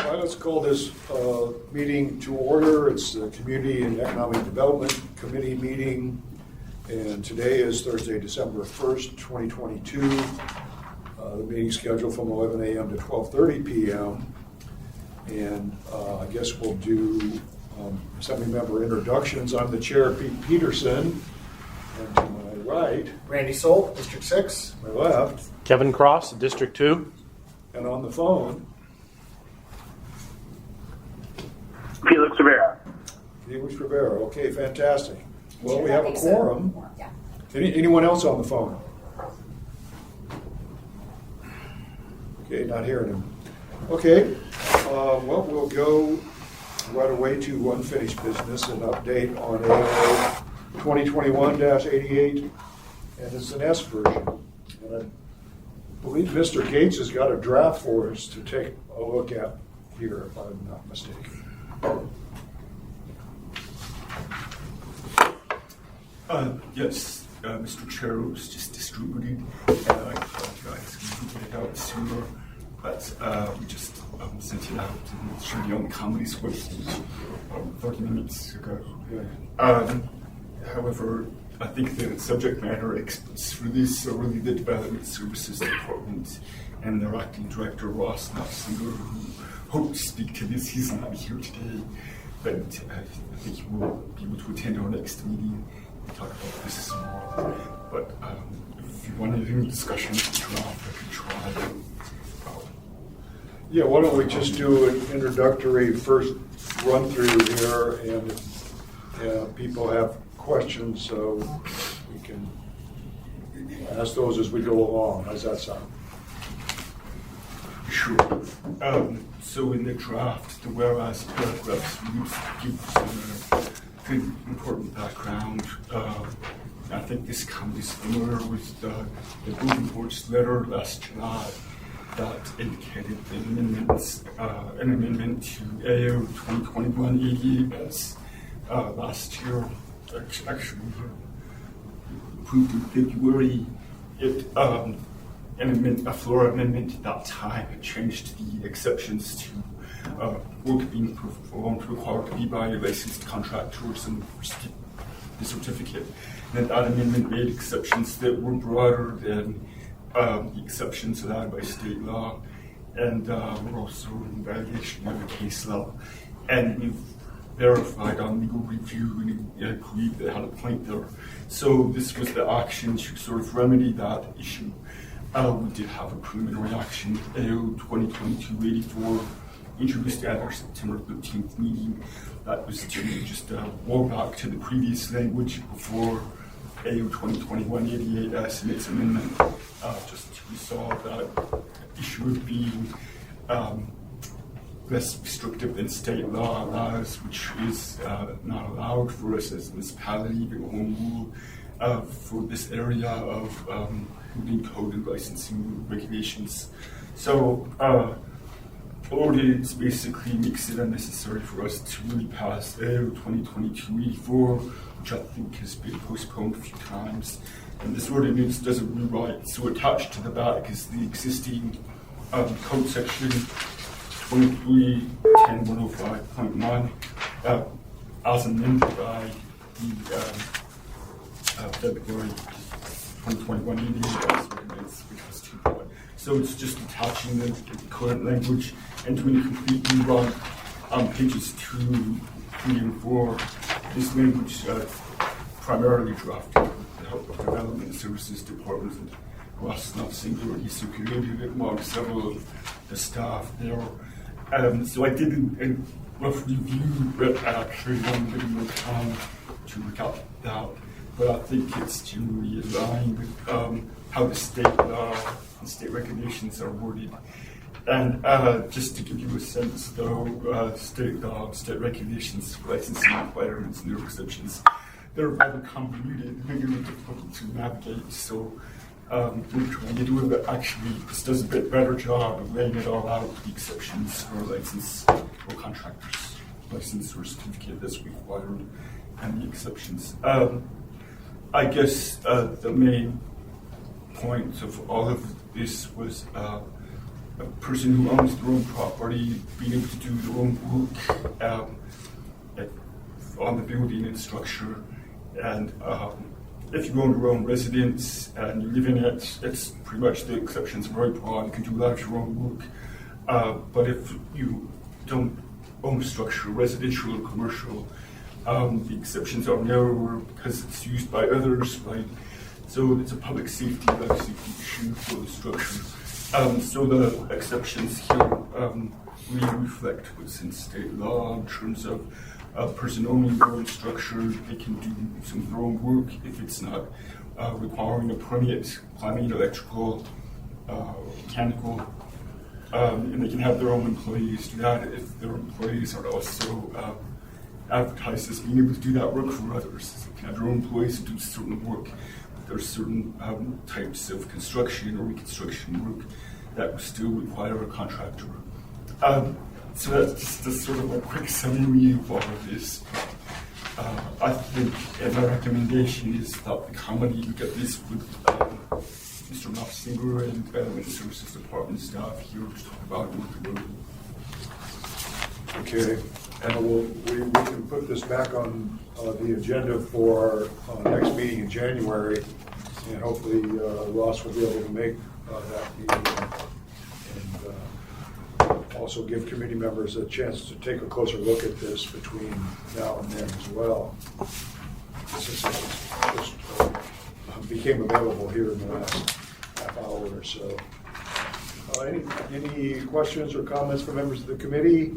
All right, let's call this meeting to order. It's the Community and Economic Development Committee meeting, and today is Thursday, December 1st, 2022. The meeting's scheduled from 11 a.m. to 12:30 p.m. And I guess we'll do assembly member introductions. I'm the chair, Pete Peterson, and to my right, Randy Soul, District 6. my left, Kevin Cross, District 2. and on the phone, Felix Rivera. Felix Rivera. Okay, fantastic. Well, we have a quorum. Yeah. Anyone else on the phone? Okay, not hearing him. Okay, well, we'll go right away to unfinished business, an update on AO 2021-88, and it's an S version. And I believe Mr. Gates has got a draft for us to take a look at here, if I'm not mistaken. Yes, Mr. Chair, it was just distributed, and I apologize, we didn't get it out sooner, but we just sent it out and it should be on the Comedy's webpage 30 minutes ago. However, I think the subject matter experts for this are really the Development Services Department and their acting director, Ross Knopfsinger, who hoped to speak to this. He's not here today, but I think he will be able to attend our next meeting and talk about this some more. But if you wanted any discussion of the draft, I could try. Yeah, why don't we just do an introductory first run through here, and if people have questions, so we can ask those as we go along. How's that sound? Sure. So in the draft, the whereas paragraphs give some good important background. I think this can be similar with the Building Board's letter last July that indicated the amendments, an amendment to AO 2021-88 last year, actually approved in February. A floor amendment at that time had changed the exceptions to work being performed required to be by licensed contractors and the certificate. And that amendment made exceptions that were broader than the exceptions allowed by state law, and were also in violation of the case law. And we've verified on legal review and agreed that had a point there. So this was the action to sort of remedy that issue. We did have a preliminary action, AO 2022-84, introduced at our September 13th meeting. That was to just roll back to the previous language before AO 2021-88 and its amendment, just to resolve that issue of being less restrictive than state law allows, which is not allowed for us as a municipality, but home rule for this area of building code and licensing regulations. So ordinance basically makes it unnecessary for us to really pass AO 2022-84, which I think has been postponed a few times. And this ordinance does a rewrite. So attached to the back is the existing code section 23.10.105.9 as amended by the February 2021 ordinance, which was too broad. So it's just attaching the current language and doing a complete rewrite on pages 2, 3, and 4. This language primarily drafted with the help of Development Services Department and Ross Knopfsinger. He circulated it among several of the staff there. So I did a rough review, but I actually wanted a bit more time to look at that. But I think it's generally aligned with how the state law and state regulations are worded. And just to give you a sense, though, state law, state regulations, licensing requirements, and their exceptions, they're rather convoluted and really difficult to navigate. So we're trying to do it. Actually, this does a bit better job of laying it all out, the exceptions for license or contractors, license or certificate that's required, and the exceptions. I guess the main point of all of this was a person who owns their own property being able to do their own work on the building and structure. And if you own your own residence and you live in it, it's pretty much the exceptions are very broad. You can do a lot of your own work. But if you don't own a structure, residential or commercial, the exceptions are narrower because it's used by others, right? So it's a public safety, life safety issue for the structure. So the exceptions here really reflect what's in state law in terms of a person owning their own structure. They can do some of their own work if it's not requiring a permit, plumbing, electrical, mechanical. And they can have their own employees do that if their employees are also advertised as being able to do that work for others. So they can have their own employees do certain work. But there are certain types of construction or reconstruction work that will still require a contractor. So that's just sort of a quick summary of all of this. I think, and my recommendation is that the committee look at this with Mr. Knopfsinger and Development Services Department staff here to talk about it. Okay, and we can put this back on the agenda for our next meeting in January, and hopefully Ross will be able to make that meeting, and also give committee members a chance to take a closer look at this between now and then as well. This just became available here in the last half hour or so. Any questions or comments from members of the committee?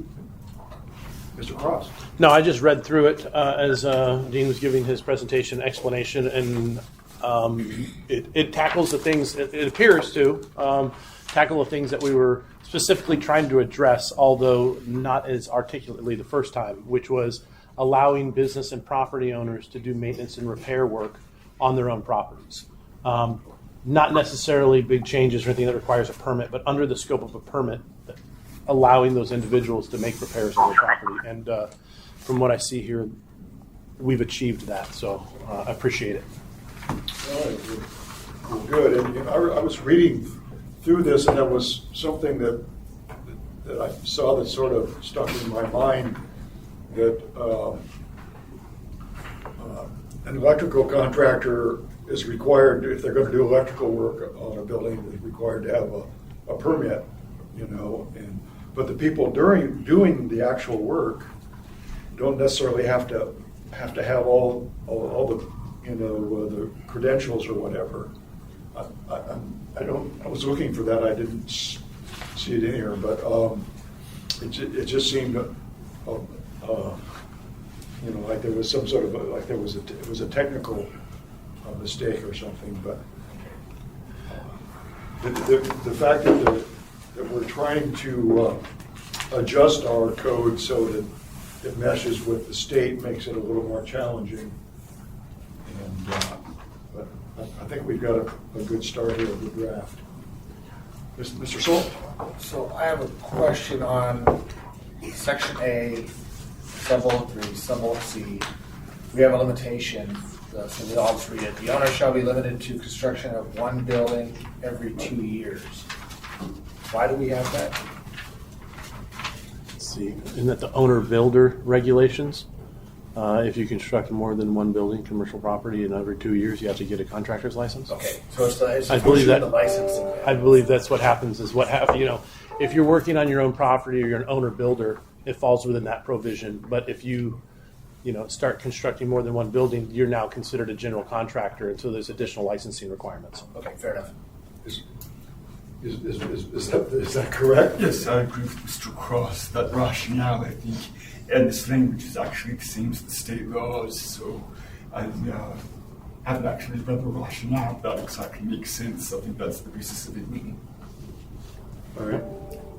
Mr. Cross. No, I just read through it as Dean was giving his presentation explanation, and it tackles the things, it appears to tackle the things that we were specifically trying to address, although not as articulately the first time, which was allowing business and property owners to do maintenance and repair work on their own properties. Not necessarily big changes or anything that requires a permit, but under the scope of a permit, allowing those individuals to make repairs on their property. And from what I see here, we've achieved that, so I appreciate it. All right, good. And you know, I was reading through this, and there was something that I saw that sort of stuck in my mind, that an electrical contractor is required, if they're going to do electrical work on a building, is required to have a permit, you know, but the people doing the actual work don't necessarily have to have all the, you know, the credentials or whatever. I was looking for that. I didn't see it in here, but it just seemed, you know, like there was some sort of it was a technical mistake or something. But the fact that we're trying to adjust our code so that it meshes with the state makes it a little more challenging. And but I think we've got a good start here with the draft. Mr. Solt? So I have a question on Section A, Sub-bullet 3, Sub-bullet C. We have a limitation, so we all just read it. The owner shall be limited to construction of one building every 2 years. Why do we have that? Let's see, isn't that the owner-builder regulations? If you construct more than one building, commercial property, and every 2 years you have to get a contractor's license. Okay, so it's I believe that the licensing. I believe that's what happens. Is what happens. You know, if you're working on your own property or you're an owner-builder, it falls within that provision. But if you start constructing more than one building, you're now considered a general contractor, and so there's additional licensing requirements. Okay, fair enough. Is that correct? Yes, I agree with Mr. Cross. That rationale, I think, and this language is actually the same as the state laws. So I haven't actually read the rationale. That exactly makes sense. I think that's the basis of it. All right.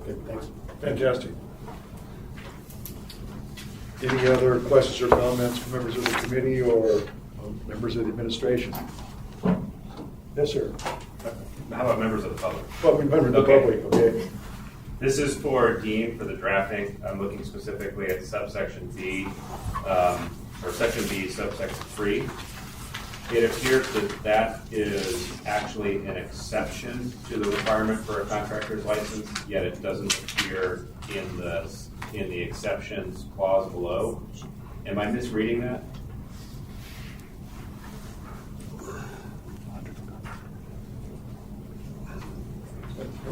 Good, thanks. Fantastic. Any other questions or comments from members of the committee or members of the administration? Yes, sir. How about members of the public? Well, member of the public, okay. This is for Dean for the drafting. I'm looking specifically at subsection B, or section B, subsection 3. It appears that that is actually an exception to the requirement for a contractor's license, yet it doesn't appear in the exceptions clause below. Am I misreading that?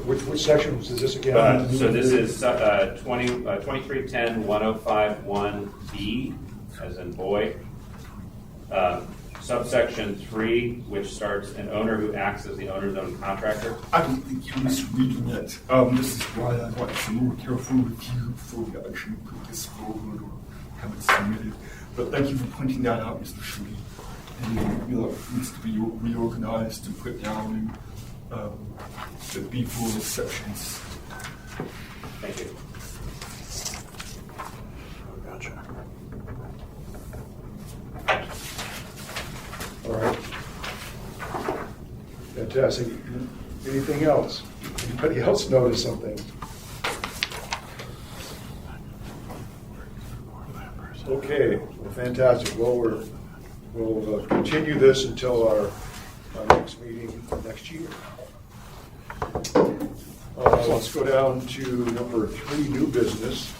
Which section is this again? So this is 2310-1051B, as in boy. Subsection 3, which starts an owner who acts as the owner's own contractor. I don't think you're misreading it. This is why I want to be more careful with you before we actually put this forward or have it submitted. But thank you for pointing that out, Mr. Schulte. And it needs to be reorganized and put down in the B4 exceptions. Thank you. Gotcha. All right. Fantastic. Anything else? Anybody else notice something? Okay, well, fantastic. Well, we'll continue this until our next meeting next year. Let's go down to number 3, new business.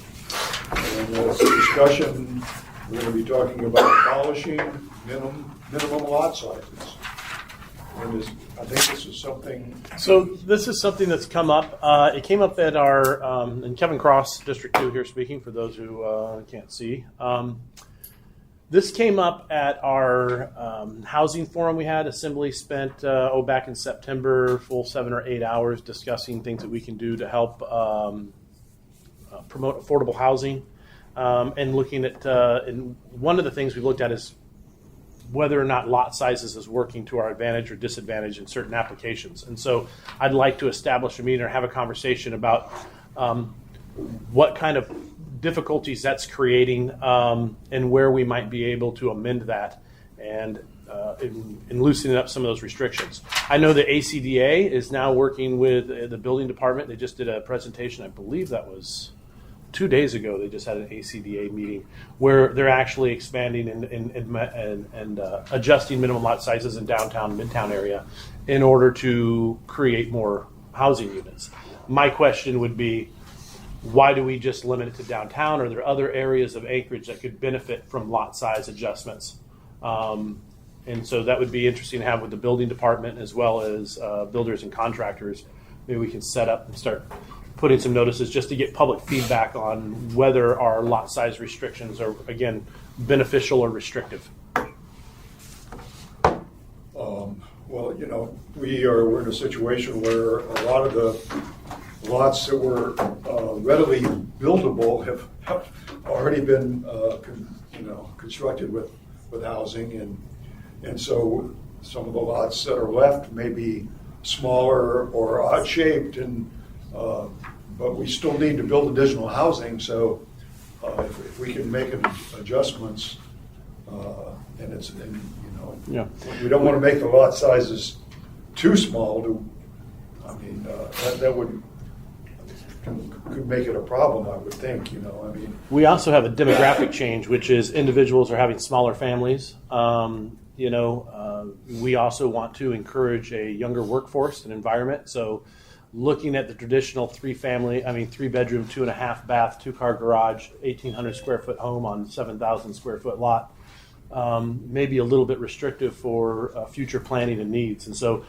And it's a discussion, we're going to be talking about abolishing minimum lot sizes. And I think this is something. So this is something that's come up. It came up at our, and Kevin Cross, District 2 here speaking for those who can't see. This came up at our housing forum we had. Assembly spent, back in September, full 7 or 8 hours discussing things that we can do to help promote affordable housing. And looking at, and one of the things we looked at is whether or not lot sizes is working to our advantage or disadvantage in certain applications. And so I'd like to establish a meeting or have a conversation about what kind of difficulties that's creating and where we might be able to amend that and in loosening up some of those restrictions. I know the ACDA is now working with the building department. They just did a presentation, I believe that was 2 days ago. They just had an ACDA meeting where they're actually expanding and adjusting minimum lot sizes in downtown, midtown area in order to create more housing units. My question would be, why do we just limit it to downtown? Are there other areas of acreage that could benefit from lot size adjustments? And so that would be interesting to have with the building department as well as builders and contractors. Maybe we can set up and start putting some notices just to get public feedback on whether our lot size restrictions are, again, beneficial or restrictive. Well, you know, we're in a situation where a lot of the lots that were readily buildable have already been, constructed with housing, and so some of the lots that are left may be smaller or odd shaped, but we still need to build additional housing. So if we can make adjustments, Yeah. we don't want to make the lot sizes too small. That could make it a problem, I would think. We also have a demographic change, which is individuals are having smaller families. We also want to encourage a younger workforce and environment. So looking at the traditional 3-bedroom, 2.5 bath, 2-car garage, 1,800 square foot home on 7,000 square foot lot, maybe a little bit restrictive for future planning and needs. And so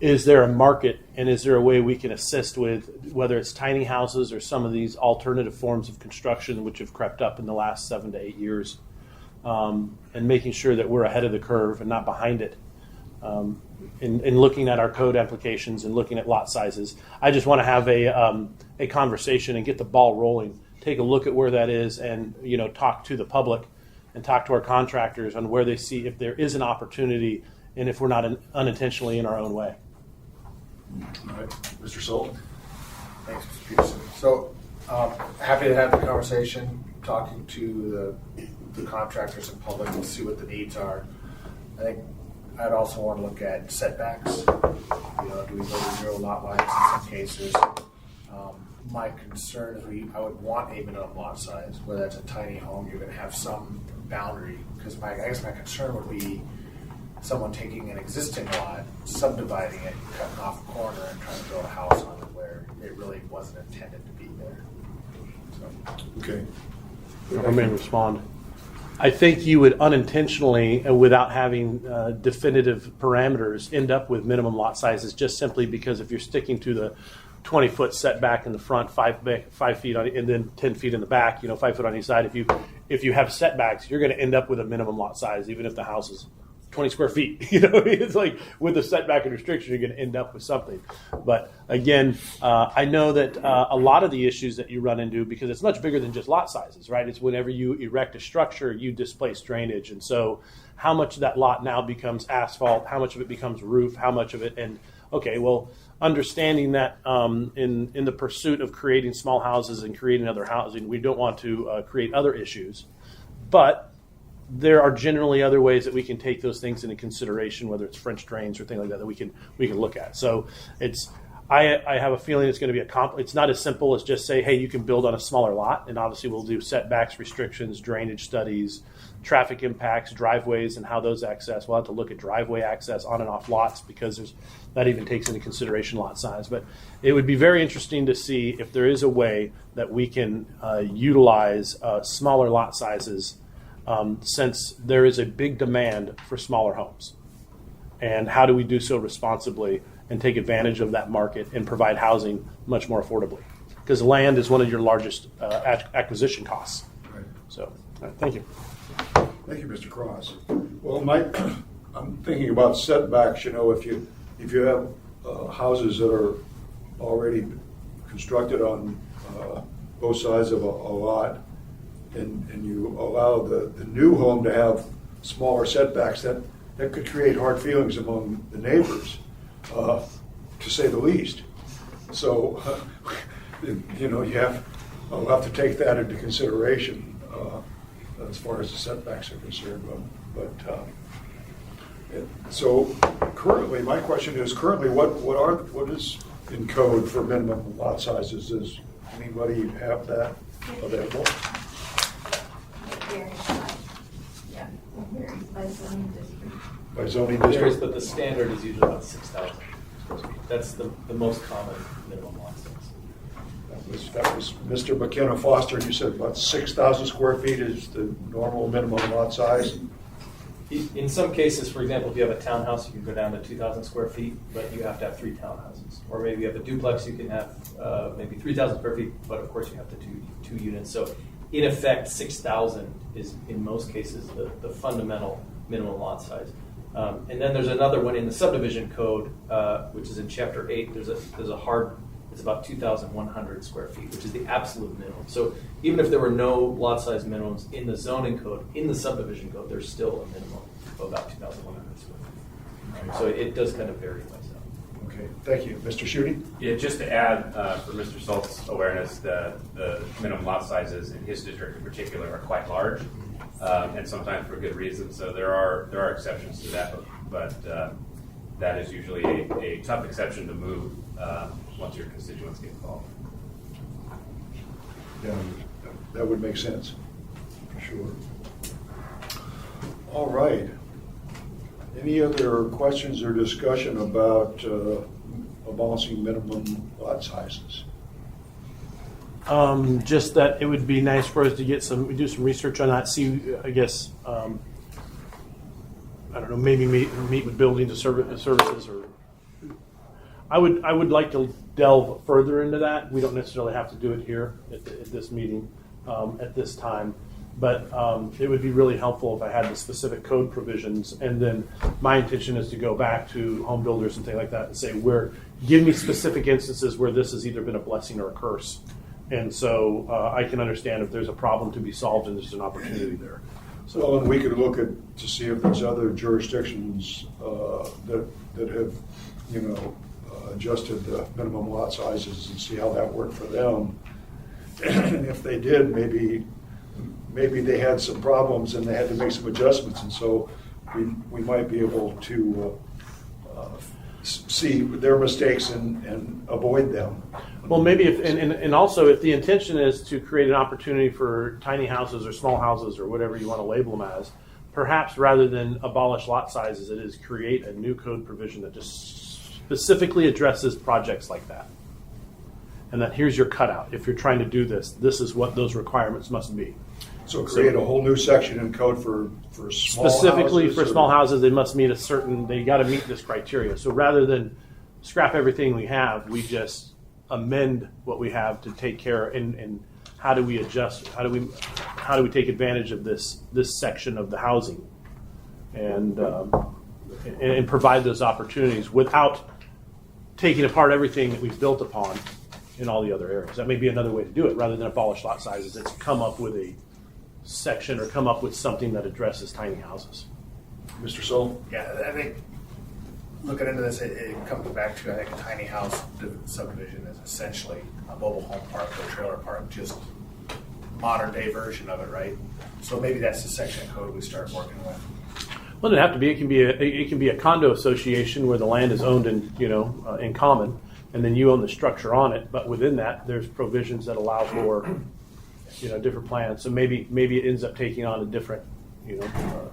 is there a market, and is there a way we can assist with whether it's tiny houses or some of these alternative forms of construction which have crept up in the last 7 to 8 years, and making sure that we're ahead of the curve and not behind it in looking at our code applications and looking at lot sizes. I just want to have a conversation and get the ball rolling, take a look at where that is, and talk to the public and talk to our contractors on where they see if there is an opportunity and if we're not unintentionally in our own way. All right, Mr. Sullivan. Thanks, Mr. Peterson. So happy to have the conversation, talking to the contractors and public and see what the needs are. I think I'd also want to look at setbacks. Do we go to 0 lot lines in some cases? My concern is I would want a minimum lot size. Whether that's a tiny home, you're going to have some boundary. Because I guess my concern would be someone taking an existing lot, subdividing it, cutting off a corner and trying to build a house on it where it really wasn't intended to be there. So, Okay. I may respond. I think you would unintentionally, without having definitive parameters, end up with minimum lot sizes just simply because if you're sticking to the 20-foot setback in the front, 5 feet on, and then 10 feet in the back, 5 foot on each side. If you have setbacks, you're going to end up with a minimum lot size, even if the house is 20 square feet. It's like with a setback and restriction, you're going to end up with something. But again, I know that a lot of the issues that you run into, because it's much bigger than just lot sizes, right? It's whenever you erect a structure, you displace drainage, and so how much of that lot now becomes asphalt, how much of it becomes roof, how much of it, and okay, well, understanding that in the pursuit of creating small houses and creating other housing, we don't want to create other issues, but there are generally other ways that we can take those things into consideration, whether it's French drains or things like that we can look at. So I have a feeling it's going to be it's not as simple as just say, hey, you can build on a smaller lot, and obviously we'll do setbacks, restrictions, drainage studies, traffic impacts, driveways, and how those access. We'll have to look at driveway access on and off lots because that even takes into consideration lot size. But it would be very interesting to see if there is a way that we can utilize smaller lot sizes since there is a big demand for smaller homes. And how do we do so responsibly and take advantage of that market and provide housing much more affordably? Because land is one of your largest acquisition costs. Right. So, thank you. Thank you, Mr. Cross. Well, Mike, I'm thinking about setbacks. If you have houses that are already constructed on both sides of a lot, and you allow the new home to have smaller setbacks, that could create hard feelings among the neighbors, to say the least. So, I'll have to take that into consideration as far as the setbacks are concerned. But so currently, my question is what is in code for minimum lot sizes? Does anybody have that available? Yeah, it varies by zoning district. By zoning Varies, district? but the standard is usually about 6,000 square feet. That's the most common minimum lot size. That was Mr. McKenna Foster. You said about 6,000 square feet is the normal minimum lot size? In some cases, for example, if you have a townhouse, you can go down to 2,000 square feet, but you have to have 3 townhouses. Or maybe you have a duplex, you can have maybe 3,000 square feet, but of course you have the two units. So in effect, 6,000 is in most cases the fundamental minimum lot size. And then there's another one in the subdivision code, which is in chapter 8. There's a hard, it's about 2,100 square feet, which is the absolute minimum. So even if there were no lot size minimums in the zoning code, in the subdivision code, there's still a minimum of about 2,100 square feet. So it does kind of vary by zone. Okay, thank you. Mr. Shooty? Yeah, just to add for Mr. Salt's awareness, the minimum lot sizes in his district in particular are quite large, and sometimes for good reason. So there are exceptions to that, but that is usually a tough exception to move once your constituents get involved. Yeah, that would make sense, for sure. All right. Any other questions or discussion about abolishing minimum lot sizes? Just that it would be nice for us to do some research on that. See, I guess, I don't know, maybe meet with buildings and services, or I would like to delve further into that. We don't necessarily have to do it here at this meeting at this time, but it would be really helpful if I had the specific code provisions. And then my intention is to go back to home builders and things like that and say, give me specific instances where this has either been a blessing or a curse. And so I can understand if there's a problem to be solved and there's an opportunity there. Well, and we could look to see if there's other jurisdictions that have, adjusted the minimum lot sizes and see how that worked for them. And if they did, maybe they had some problems and they had to make some adjustments, and so we might be able to see their mistakes and avoid them. Well, maybe and also if the intention is to create an opportunity for tiny houses or small houses or whatever you want to label them as, perhaps rather than abolish lot sizes, it is create a new code provision that just specifically addresses projects like that. And that here's your cutout. If you're trying to do this, this is what those requirements must be. So create a whole new section in code for small Specifically houses, for or- small houses, they must meet they got to meet this criteria. So rather than scrap everything we have, we just amend what we have to take care and how do we adjust? How do we take advantage of this section of the housing and provide those opportunities without taking apart everything that we've built upon in all the other areas. That may be another way to do it. Rather than abolish lot sizes, it's come up with a section or come up with something that addresses tiny houses. Mr. Sol? Yeah, I think looking into this, it comes back to, I think, a tiny house subdivision is essentially a mobile home park or trailer park, just modern day version of it, right? So maybe that's the section of code we start working with. Well, it doesn't have to be. It can be a condo association where the land is owned in common, and then you own the structure on it. But within that, there's provisions that allow for different plans. So maybe it ends up taking on a different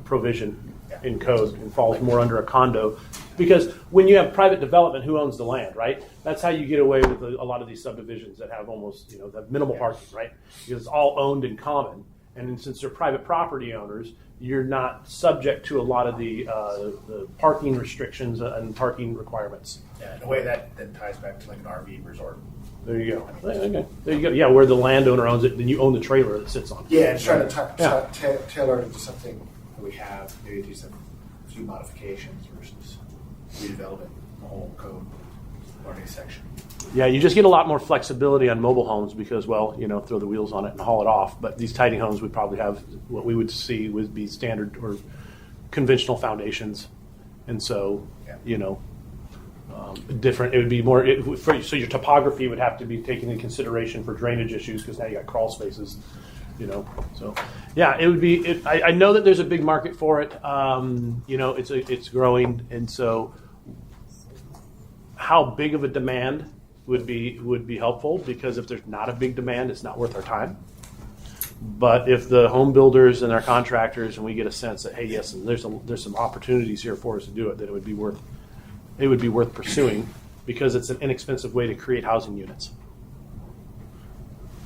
provision in code and falls more under a condo. Because when you have private development, who owns the land, right? That's how you get away with a lot of these subdivisions that have almost that minimal parking, right? Because it's all owned in common, and since they're private property owners, you're not subject to a lot of the parking restrictions and parking requirements. Yeah, in a way that then ties back to like an RV resort. There you go. Okay. There you go. Yeah, where the landowner owns it, then you own the trailer that sits on it. Yeah, and trying to tailor it to something that we have, maybe do some few modifications versus redeveloping the whole code learning section. Yeah, you just get a lot more flexibility on mobile homes because, throw the wheels on it and haul it off. But these tiny homes would probably have what we would see would be standard or conventional foundations, and so different. It would be more. So your topography would have to be taken into consideration for drainage issues because now you got crawl spaces. So yeah, it would be. I know that there's a big market for it. It's growing, and so how big of a demand would be helpful, because if there's not a big demand, it's not worth our time. But if the home builders and our contractors, and we get a sense that, hey, yes, there's some opportunities here for us to do it, then it would be worth pursuing, because it's an inexpensive way to create housing units.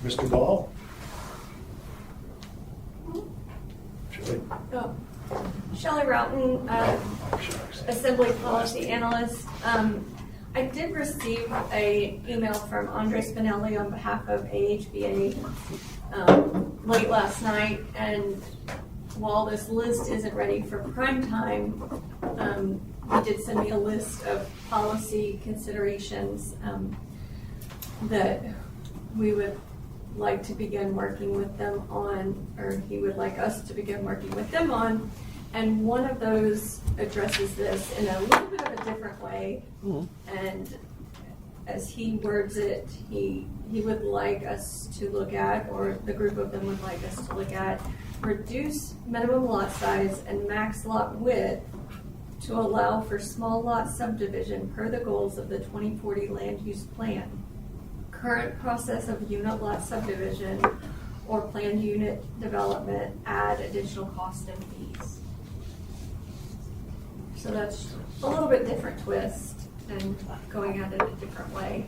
Mr. Ball? Shelley? Oh, Shelley Roughton, Assembly Policy Analyst. I did receive an email from Andre Spinelli on behalf of AHBA late last night, and while this list isn't ready for prime time, he did send me a list of policy considerations that we would like to begin working with them on, or he would like us to begin working with them on. And one of those addresses this in a little bit of a different way. Mm-hmm. And as he words it, he would like us to look at, or the group of them would like us to look at, reduce minimum lot size and max lot width to allow for small lot subdivision per the goals of the 2040 land use plan. Current process of unit lot subdivision or planned unit development add additional costs and fees. So that's a little bit different twist and going at it a different way.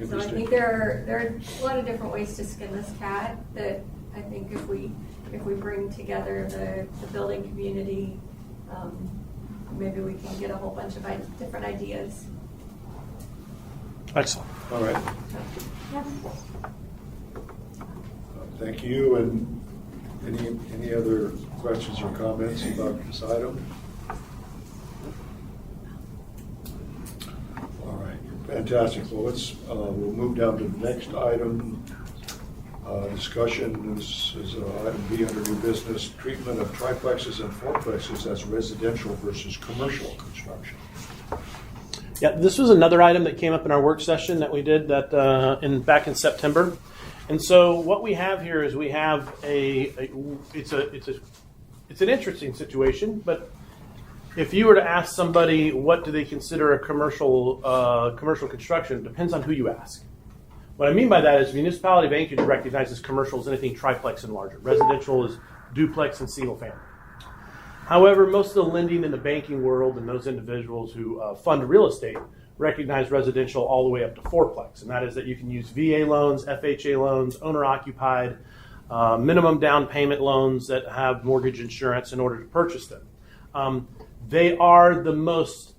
So I think there are a lot of different ways to skin this cat that I think if we bring together the building community, maybe we can get a whole bunch of different ideas. Excellent. All right. Yeah. Thank you. And any other questions or comments about this item? All right. Fantastic. Well, we'll move down to the next item. Discussion is item B under new business, treatment of triplexes and fourplexes as residential versus commercial construction. Yeah, this was another item that came up in our work session that we did back in September. And so what we have here is we have it's an interesting situation, but if you were to ask somebody what do they consider a commercial construction, it depends on who you ask. What I mean by that is municipality banking recognizes commercial as anything triplex and larger. Residential is duplex and single family. However, most of the lending in the banking world and those individuals who fund real estate recognize residential all the way up to fourplex, and that is that you can use VA loans, FHA loans, owner-occupied, minimum down payment loans that have mortgage insurance in order to purchase them. They are the most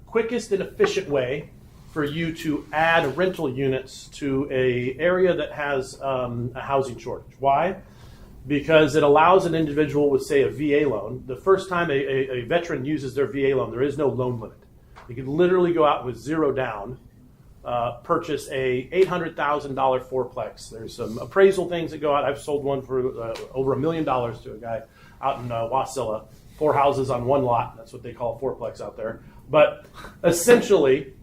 quickest and efficient way for you to add rental units to an area that has a housing shortage. Why? Because it allows an individual with, say, a VA loan. The first time a veteran uses their VA loan, there is no loan limit. You can literally go out with zero down, purchase a $800,000 fourplex. There's some appraisal things that go out. I've sold one for over $1 million to a guy out in Wasilla. 4 houses on one lot. That's what they call a fourplex out there. But essentially,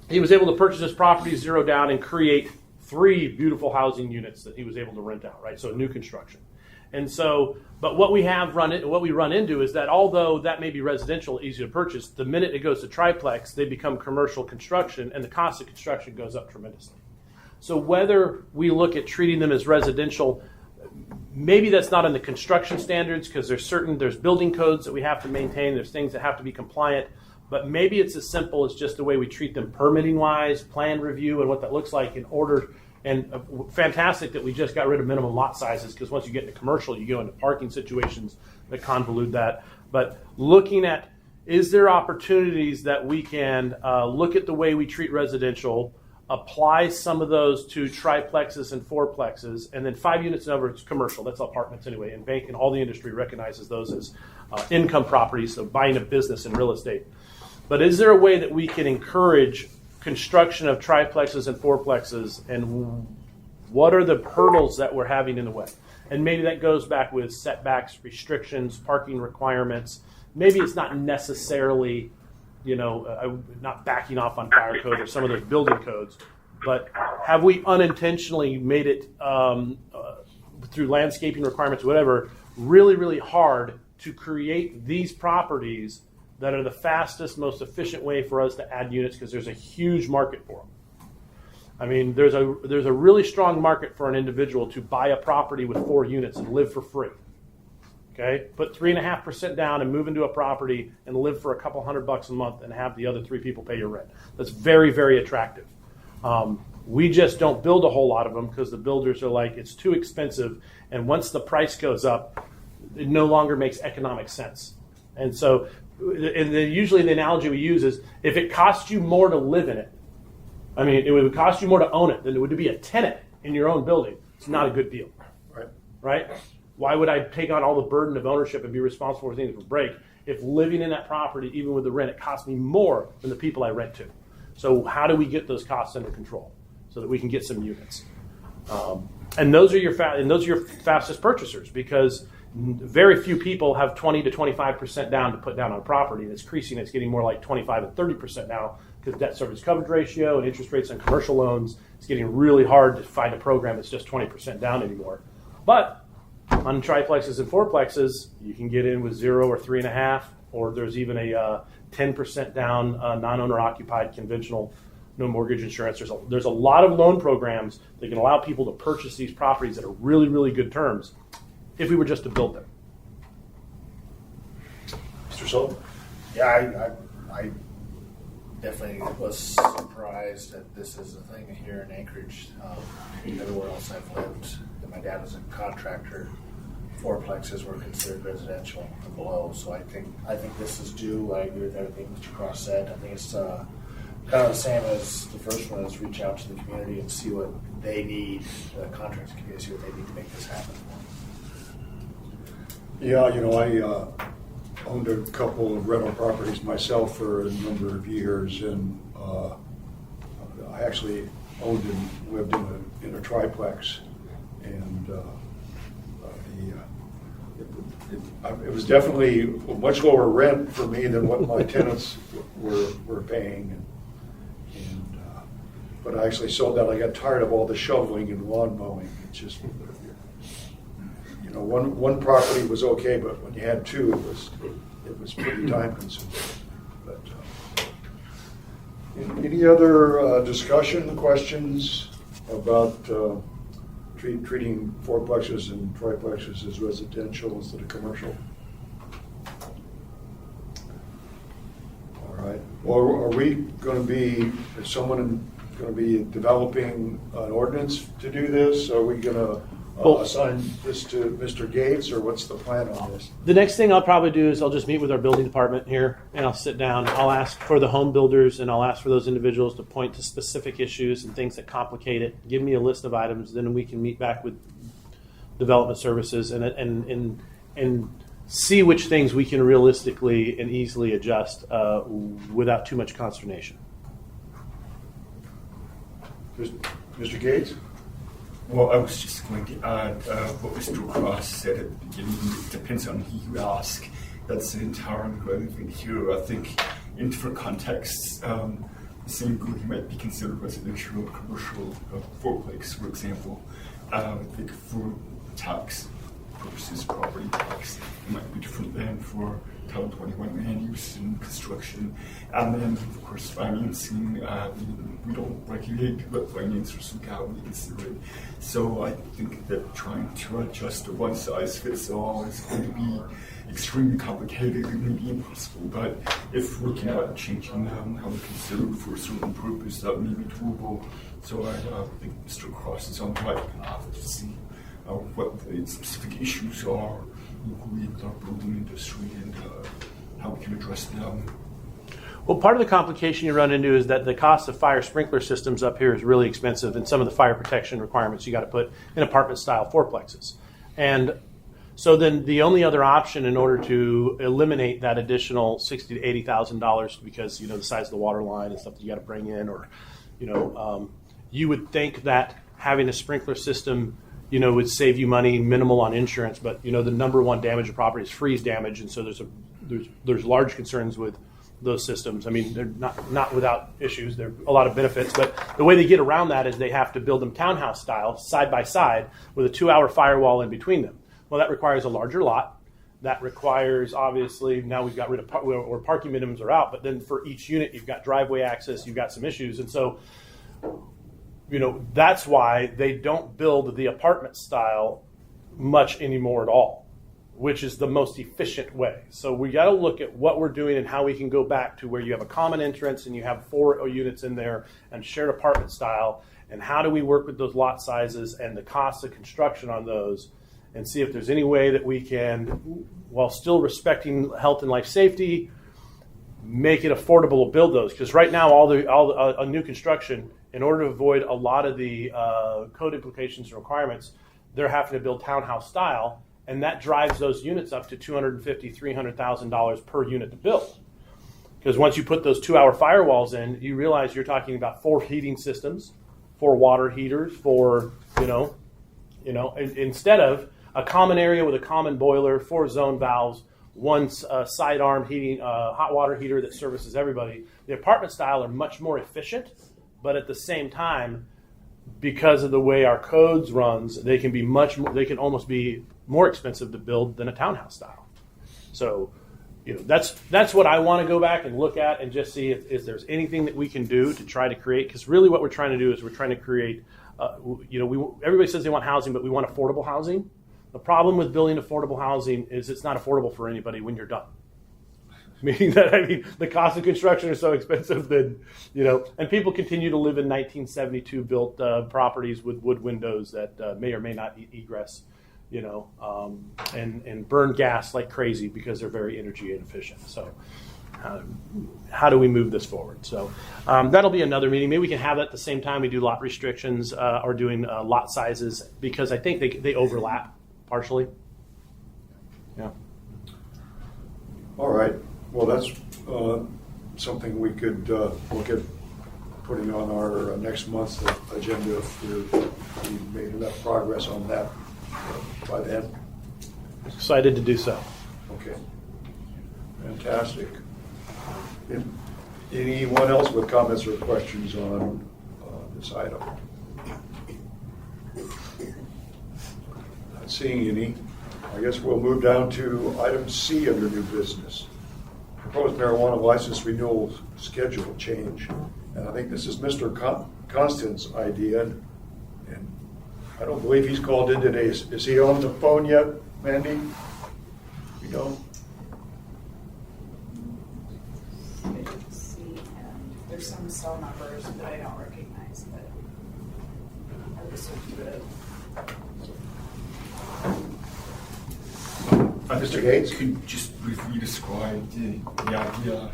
he was able to purchase this property zero down and create 3 beautiful housing units that he was able to rent out, right? So new construction. And so, but what we run into is that although that may be residential, easy to purchase, the minute it goes to triplex, they become commercial construction, and the cost of construction goes up tremendously. So whether we look at treating them as residential, maybe that's not in the construction standards because there's building codes that we have to maintain, there's things that have to be compliant, but maybe it's as simple as just the way we treat them permitting-wise, plan review, and what that looks like in order. And fantastic that we just got rid of minimum lot sizes because once you get into commercial, you go into parking situations that convolute that. But looking at, is there opportunities that we can look at the way we treat residential, apply some of those to triplexes and fourplexes, and then 5 units and over, it's commercial. That's apartments anyway. And bank and all the industry recognizes those as income properties, so buying a business in real estate. But is there a way that we can encourage construction of triplexes and fourplexes, and what are the hurdles that we're having in the way? And maybe that goes back with setbacks, restrictions, parking requirements. Maybe it's not necessarily, not backing off on fire code or some of those building codes, but have we unintentionally made it through landscaping requirements, whatever, really, really hard to create these properties that are the fastest, most efficient way for us to add units because there's a huge market for them. I mean, there's a really strong market for an individual to buy a property with 4 units and live for free. Okay, put 3.5% down and move into a property and live for a couple $100 a month and have the other 3 people pay your rent. That's very, very attractive. We just don't build a whole lot of them because the builders are like, it's too expensive, and once the price goes up, it no longer makes economic sense. And so, usually the analogy we use is if it costs you more to live in it, I mean, it would cost you more to own it than it would to be a tenant in your own building. It's not a good deal, right? Why would I take on all the burden of ownership and be responsible for things that break if living in that property, even with the rent, it costs me more than the people I rent to? So how do we get those costs under control so that we can get some units? And those are your fastest purchasers because very few people have 20 to 25% down to put down on property. And it's increasing. It's getting more like 25 and 30% now because debt service coverage ratio and interest rates on commercial loans, it's getting really hard to find a program that's just 20% down anymore. But on triplexes and fourplexes, you can get in with 0 or 3.5, or there's even a 10% down non-owner occupied conventional, no mortgage insurance. There's a lot of loan programs that can allow people to purchase these properties at a really, really good terms if we were just to build them. Mr. Sullivan? Yeah, I definitely was surprised that this is a thing here in Anchorage. Everywhere else I've lived, and my dad was a contractor, fourplexes were considered residential and below. So I think this is due. I agree with everything Mr. Cross said. I think it's kind of the same as the first one: is reach out to the community and see what they need, the contracting community, see what they need to make this happen. Yeah, I owned a couple of rental properties myself for a number of years, and I actually owned and lived in a triplex, and it was definitely much lower rent for me than what my tenants were paying, but I actually sold that. I got tired of all the shoveling and lawn mowing. It just, one property was okay, but when you had 2, it was pretty time consuming. But Any other discussion, questions about treating fourplexes and triplexes as residential instead of commercial? All right. Well, are we going to be, is someone going to be developing an ordinance to do this? Are we going to assign this to Mr. Gates, or what's the plan on this? The next thing I'll probably do is I'll just meet with our building department here, and I'll sit down. I'll ask for the home builders, and I'll ask for those individuals to point to specific issues and things that complicate it. Give me a list of items, then we can meet back with development services and see which things we can realistically and easily adjust without too much consternation. Mr. Gates? Well, I was just going to add what Mr. Cross said at the beginning. It depends on who you ask. That's entirely relevant here. I think in different contexts, the same building might be considered residential or commercial fourplex, for example. I think for tax purposes, property tax, it might be different than for Title 21 land use and construction. And then, of course, financing. We don't regulate what financiers and how we consider it. So I think that trying to adjust a one-size-fits-all is going to be extremely complicated and maybe impossible. But if we're looking at changing how we consider it for a certain purpose, that may be doable. So I think Mr. Cross is on the right path to see what the specific issues are locally with our building industry and how we can address them. Well, part of the complication you run into is that the cost of fire sprinkler systems up here is really expensive, and some of the fire protection requirements you got to put in apartment-style fourplexes. And so then the only other option in order to eliminate that additional $60,000 to $80,000 because, the size of the water line and stuff that you got to bring in, or, you would think that having a sprinkler system would save you money, minimal on insurance, but the number one damage of property is freeze damage, and so there's large concerns with those systems. I mean, they're not without issues. There are a lot of benefits, but the way they get around that is they have to build them townhouse style, side by side, with a 2-hour firewall in between them. Well, that requires a larger lot. That requires, obviously, now we've got rid of where parking minimums are out, but then for each unit, you've got driveway access, you've got some issues, and so that's why they don't build the apartment style much anymore at all, which is the most efficient way. So we got to look at what we're doing and how we can go back to where you have a common entrance and you have 4 units in there and shared apartment style, and how do we work with those lot sizes and the cost of construction on those, and see if there's any way that we can, while still respecting health and life safety, make it affordable to build those. Because right now, all new construction, in order to avoid a lot of the code implications and requirements, they're having to build townhouse style, and that drives those units up to $250,000, $300,000 per unit to build. Because once you put those 2-hour firewalls in, you realize you're talking about 4 heating systems, 4 water heaters, 4, instead of a common area with a common boiler, 4 zone valves, 1 sidearm heating, hot water heater that services everybody. The apartment style are much more efficient, but at the same time, because of the way our codes runs, they can be they can almost be more expensive to build than a townhouse style. So, that's what I want to go back and look at and just see if there's anything that we can do to try to create. Because really, what we're trying to do is we're trying to create. Everybody says they want housing, but we want affordable housing. The problem with building affordable housing is it's not affordable for anybody when you're done. Meaning that, the cost of construction is so expensive that, and people continue to live in 1972 built properties with wood windows that may or may not egress, and burn gas like crazy because they're very energy inefficient. So how do we move this forward? So that'll be another meeting. Maybe we can have that at the same time we do lot restrictions or doing lot sizes, because I think they overlap partially. Yeah. All right. Well, that's something we could look at putting on our next month's agenda if we've made enough progress on that by then. Excited to do so. Okay. Fantastic. Anyone else with comments or questions on this item? Not seeing any. I guess we'll move down to item C under new business. Proposed marijuana license renewal schedule change. And I think this is Mr. Constant's idea, and I don't believe he's called in today. Is he on the phone yet, Mandy? You know? Let's see, there's some cell numbers that I don't recognize, but I would assume he would have. Mr. Gates? Could just briefly describe the idea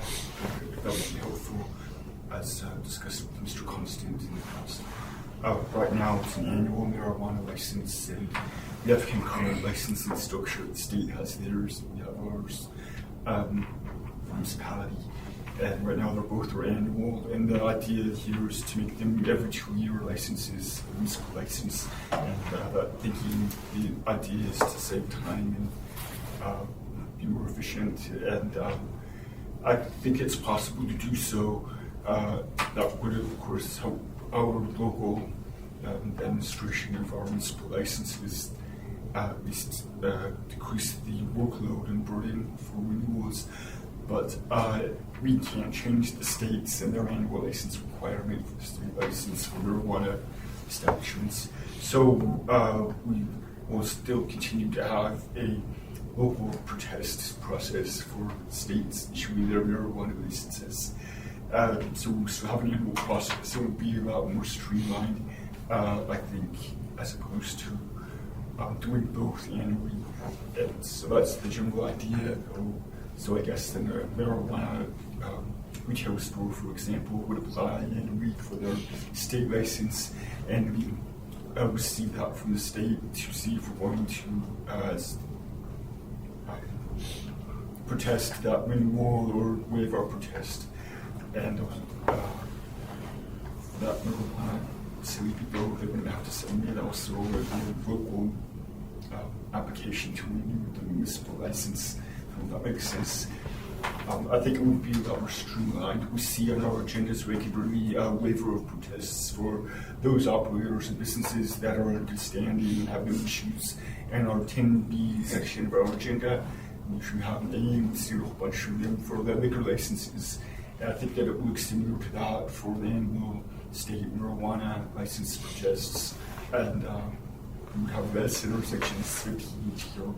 that would be helpful as discussed with Mr. Constant in the past. Right now, it's an annual marijuana license, and we have concurrent licensing structure. The state has theirs, we have ours. Municipality, and right now they're both annual. And the idea here is to make them every 2-year licenses, a municipal license. And thinking the idea is to save time and be more efficient. And I think it's possible to do so. That would, of course, help our local administration of our municipal licenses, at least decrease the workload and burden for renewals. But we can't change the states and their annual license requirement for the state license for marijuana establishments. So we will still continue to have a local protest process for states issuing their marijuana licenses. So we'll still have an annual process. It will be a lot more streamlined, I think, as opposed to doing both annually. And so that's the general idea. So I guess then a marijuana retail store, for example, would apply annually for their state license, and we receive that from the state to see if we're going to protest that renewal or waive our protest. And that marijuana silly people, they wouldn't have to submit also a local application to renew the municipal license. That makes sense. I think it would be a lot more streamlined. We see on our agendas regularly a waiver of protests for those operators and businesses that are in good standing and have no issues. And our 10B section of our agenda, which we have named, we see a whole bunch of them for the liquor licenses. And I think that it looks similar to that for the annual state marijuana license protests. And we would have that center section 13 here.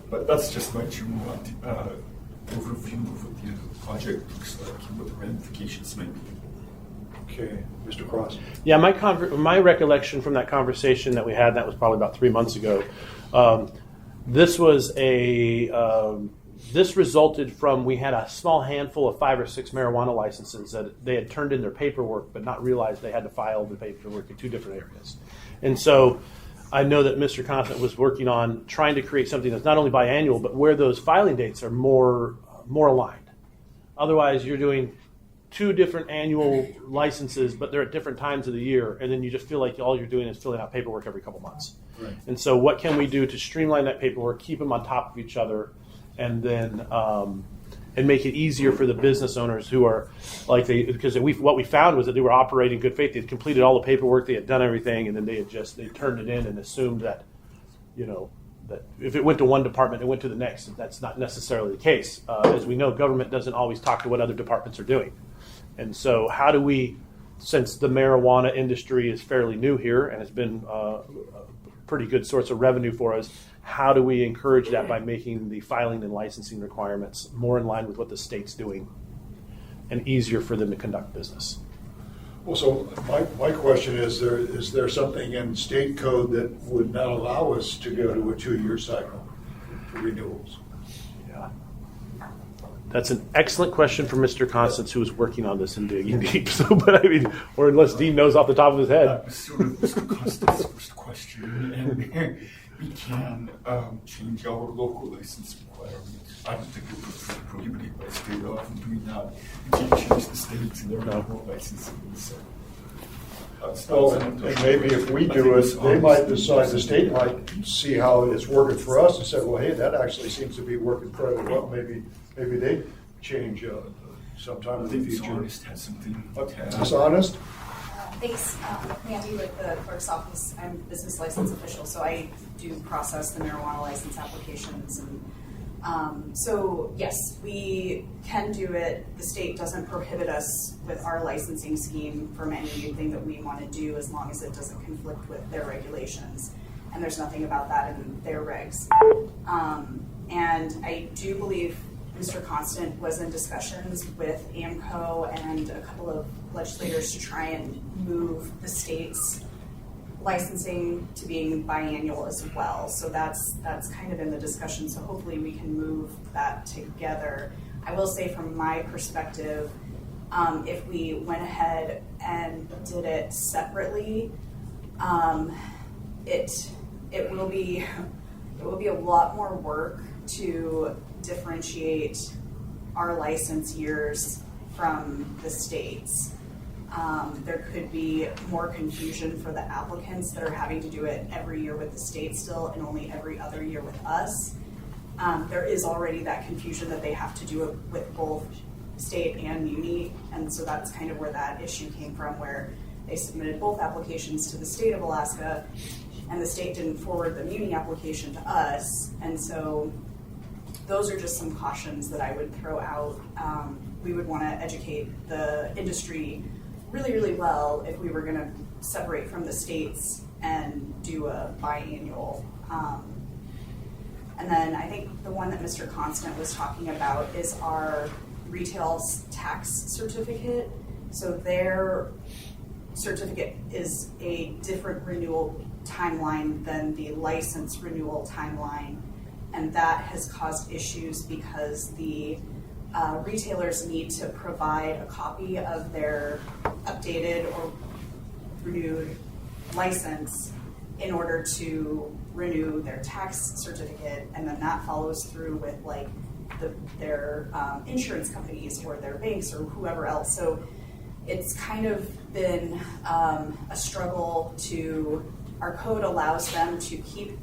But that's just my general overview of what the project looks like and what the ramifications might be. Okay, Mr. Cross. Yeah, my recollection from that conversation that we had, that was probably about 3 months ago. This resulted from, we had a small handful of 5 or 6 marijuana licenses that they had turned in their paperwork, but not realized they had to file the paperwork in 2 different areas. And so I know that Mr. Constant was working on trying to create something that's not only biannual, but where those filing dates are more aligned. Otherwise, you're doing 2 different annual licenses, but they're at different times of the year, and then you just feel like all you're doing is filling out paperwork every couple months. Right. And so what can we do to streamline that paperwork, keep them on top of each other, and then and make it easier for the business owners who are like because what we found was that they were operating in good faith. They'd completed all the paperwork, they had done everything, and then they turned it in and assumed that, that if it went to one department, it went to the next. And that's not necessarily the case. As we know, government doesn't always talk to what other departments are doing. And so how do we, since the marijuana industry is fairly new here and has been a pretty good source of revenue for us, how do we encourage that by making the filing and licensing requirements more in line with what the state's doing and easier for them to conduct business? Well, so my question is there something in state code that would not allow us to go to a 2-year cycle for renewals? Yeah. That's an excellent question for Mr. Constance, who is working on this and digging deep. So, but I mean, or unless Dean knows off the top of his head. That was sort of Mr. Constance's first question. And we can change our local license requirements. I don't think it would be prohibited by state law from doing that. We can't change the states and their local licensing. So and maybe if we do it, they might decide, the state might see how it's working for us and say, well, hey, that actually seems to be working fairly well. Maybe they change sometime in the future. Dishonest has something. Dishonest? Thanks, Mandy with the clerk's office. I'm business license official, so I do process the marijuana license applications and So yes, we can do it. The state doesn't prohibit us with our licensing scheme from anything that we want to do as long as it doesn't conflict with their regulations. And there's nothing about that in their regs. And I do believe Mr. Constant was in discussions with AMCO and a couple of legislators to try and move the state's licensing to being biannual as well. So that's kind of in the discussion. So hopefully we can move that together. I will say from my perspective, if we went ahead and did it separately, it will be a lot more work to differentiate our license years from the states. There could be more confusion for the applicants that are having to do it every year with the state still and only every other year with us. There is already that confusion that they have to do it with both state and muni, and so that's kind of where that issue came from, where they submitted both applications to the state of Alaska and the state didn't forward the muni application to us, and so those are just some cautions that I would throw out. We would want to educate the industry really, really well if we were going to separate from the states and do a biannual. And then I think the one that Mr. Constant was talking about is our retail tax certificate. So their certificate is a different renewal timeline than the license renewal timeline. And that has caused issues because the retailers need to provide a copy of their updated or renewed license in order to renew their tax certificate, and then that follows through with like their insurance companies or their banks or whoever else. So it's kind of been a struggle to, our code allows them to keep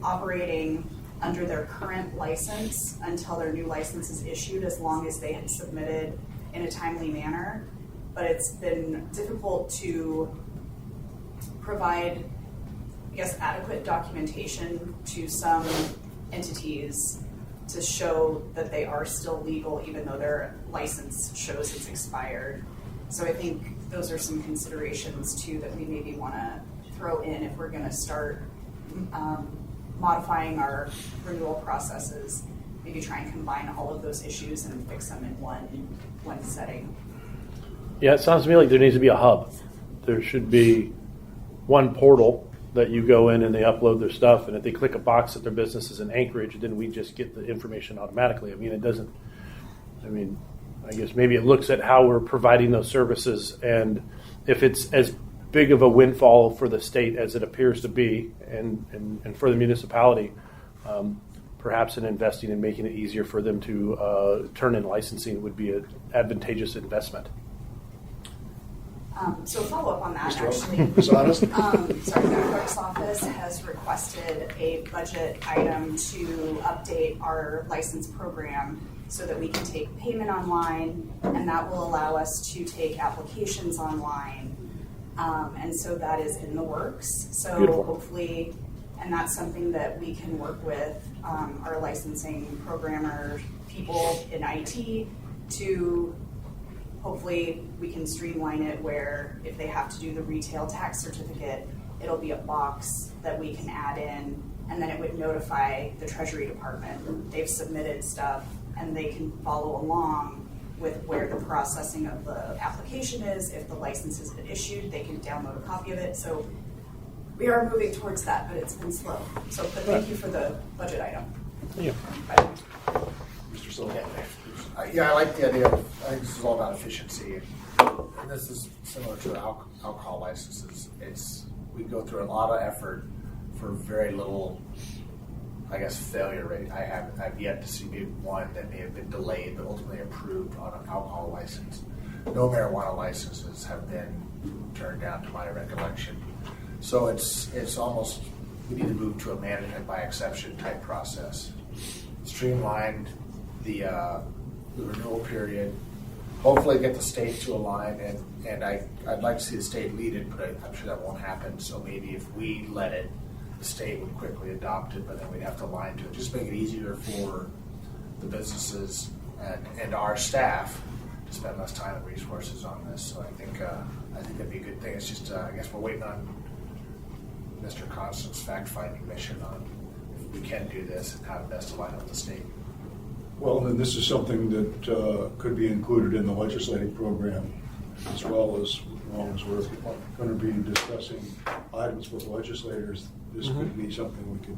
operating under their current license until their new license is issued, as long as they had submitted in a timely manner. But it's been difficult to provide, I guess, adequate documentation to some entities to show that they are still legal even though their license shows it's expired. So I think those are some considerations too that we maybe want to throw in if we're going to start modifying our renewal processes, maybe try and combine all of those issues and fix them in one setting. Yeah, it sounds to me like there needs to be a hub. There should be one portal that you go in and they upload their stuff, and if they click a box that their business is in Anchorage, then we just get the information automatically. I mean, I guess maybe it looks at how we're providing those services, and if it's as big of a windfall for the state as it appears to be, and for the municipality, perhaps in investing and making it easier for them to turn in licensing would be an advantageous investment. So follow up on that, Mr. actually. Ms. Honest? Sorry, the clerk's office has requested a budget item to update our license program so that we can take payment online, and that will allow us to take applications online. And so that is in the works. So Beautiful. hopefully, and that's something that we can work with our licensing programmer people in IT to hopefully we can streamline it where if they have to do the retail tax certificate, it'll be a box that we can add in, and then it would notify the Treasury Department. They've submitted stuff and they can follow along with where the processing of the application is. If the license has been issued, they can download a copy of it. So we are moving towards that, but it's been slow. So, but thank you for the budget item. Yeah. Bye. Mr. Sullivan? Yeah, I like the idea of, I think this is all about efficiency. And this is similar to alcohol licenses. We go through a lot of effort for very little, I guess, failure rate. I've yet to see maybe one that may have been delayed but ultimately approved on an alcohol license. No marijuana licenses have been turned down to my recollection. So it's almost, we need to move to a management by exception type process. Streamlined the renewal period, hopefully get the state to align, and I'd like to see the state lead it, but I'm sure that won't happen. So maybe if we let it, the state would quickly adopt it, but then we'd have to align to it. Just make it easier for the businesses and our staff to spend less time and resources on this. So I think that'd be a good thing. It's just I guess we're waiting on Mr. Constant's fact-finding mission on if we can do this and how to best align with the state. Well, then this is something that could be included in the legislative program as well as long as we're going to be discussing items with legislators. This could be something we could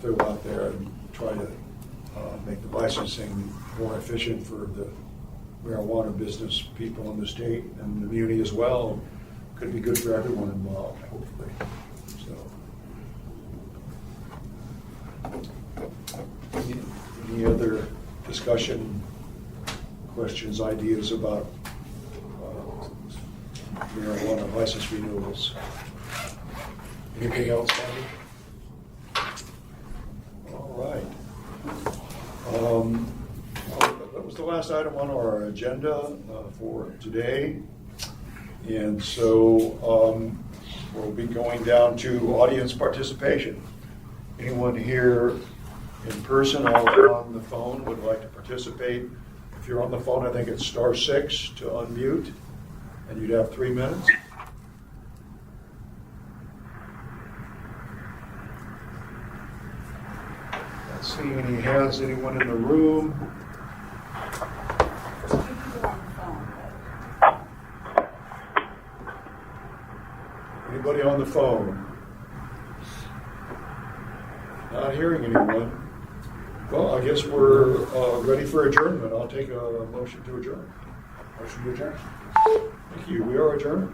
throw out there and try to make the licensing more efficient for the marijuana business people in the state and the community as well. Could be good for everyone involved, hopefully. So, any other discussion, questions, ideas about marijuana license renewals? Anything else, Andy? All right. That was the last item on our agenda for today. And so we'll be going down to audience participation. Anyone here in person or on the phone would like to participate? If you're on the phone, I think it's *6 to unmute, and you'd have 3 minutes. Not seeing any hands. Anyone in the room? There's a few people on the phone, Anybody on the phone? Not hearing anyone. Well, I guess we're ready for adjournment. I'll take a motion to adjourn. Motion to adjourn. Thank you. We are adjourned.